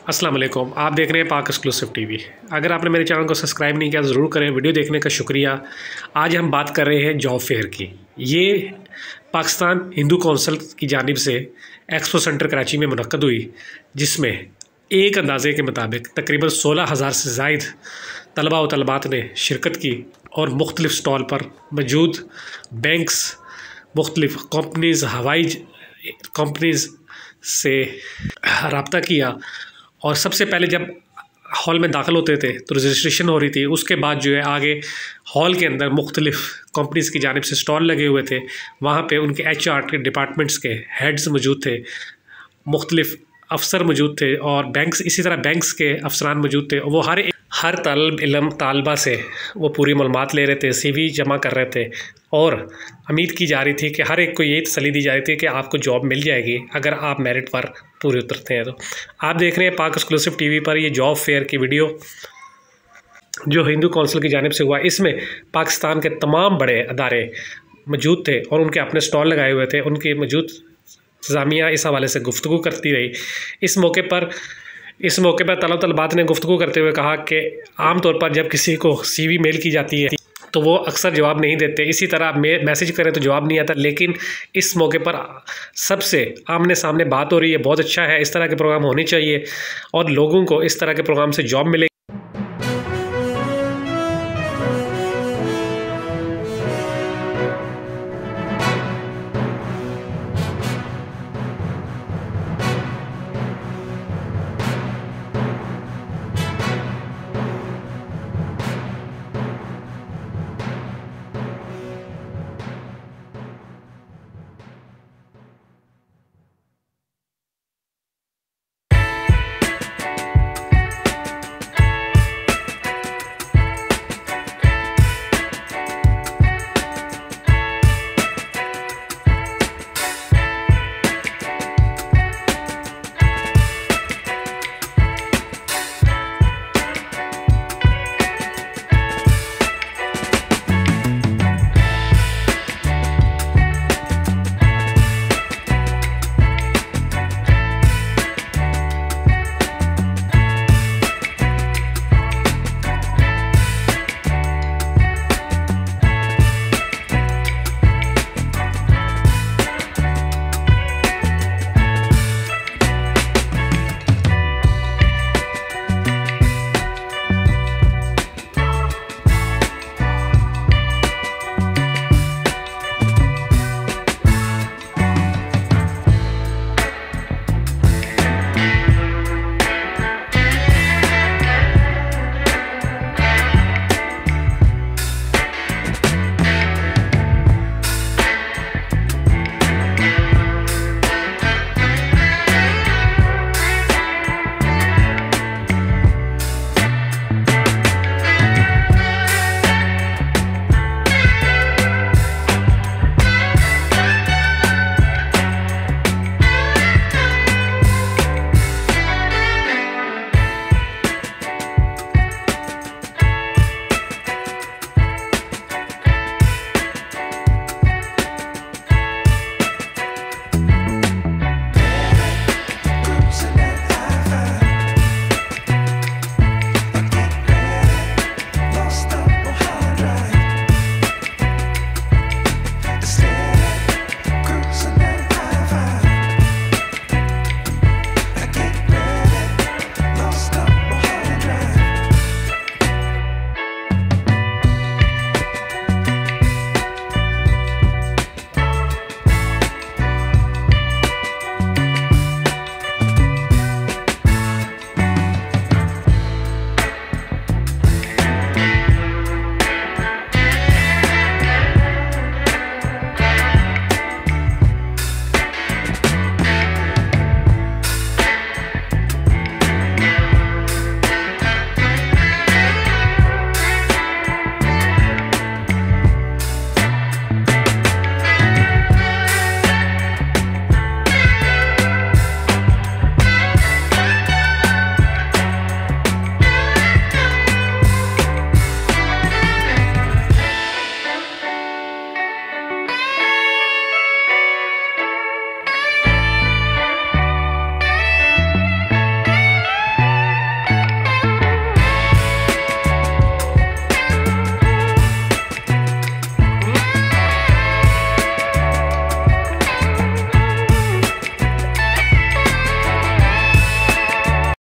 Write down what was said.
अस्सलाम वालेकुम। आप देख रहे हैं पाक एक्सक्लूसिव टीवी। अगर आपने मेरे चैनल को सब्सक्राइब नहीं किया ज़रूर करें। वीडियो देखने का शुक्रिया। आज हम बात कर रहे हैं जॉब फेयर की। ये पाकिस्तान हिंदू कौंसिल की जानिब से एक्सपो सेंटर कराची में मुनक्कद हुई, जिसमें एक अंदाजे के मुताबिक तकरीबन 16,000 से ज़ायद तलबा व तलबात ने शिरकत की और मुख्तलिफ़ स्टॉल पर मौजूद बैंक्स, मुख्तलिफ़ कंपनीज़, हवाई कंपनीज़ से रब्ता किया। और सबसे पहले जब हॉल में दाखिल होते थे तो रजिस्ट्रेशन हो रही थी। उसके बाद जो है आगे हॉल के अंदर मुख्तलिफ़ कंपनीज़ की जानिब से स्टॉल लगे हुए थे। वहाँ पे उनके HR के डिपार्टमेंट्स के हेड्स मौजूद थे, मुख्तलिफ़ अफसर मौजूद थे और बैंक्स, इसी तरह बैंक्स के अफसरान मौजूद थे। वो हर तालिब इल्म तालबा से वो पूरी मालूमात ले रहे थे, CV जमा कर रहे थे और उम्मीद की जा रही थी कि हर एक को ये तसल्ली दी जा रही थी कि आपको जॉब मिल जाएगी अगर आप मेरिट पर पूरे उतरते हैं। तो आप देख रहे हैं पाक एक्सक्लूसिव टीवी पर ये जॉब फेयर की वीडियो जो हिंदू कौंसिल की जानिब से हुआ। इसमें पाकिस्तान के तमाम बड़े अदारे मौजूद थे और उनके अपने स्टॉल लगाए हुए थे। उनकी मौजूद इंतज़ामिया इस हवाले से गुफ्तगू करती रही। इस मौके पर तलबात ने गुफ्तगू करते हुए कहा कि आम तौर पर जब किसी को CV मेल की जाती है तो वो अक्सर जवाब नहीं देते, इसी तरह मैसेज करें तो जवाब नहीं आता। लेकिन इस मौके पर सबसे आमने सामने बात हो रही है, बहुत अच्छा है। इस तरह के प्रोग्राम होने चाहिए और लोगों को इस तरह के प्रोग्राम से जॉब मिले।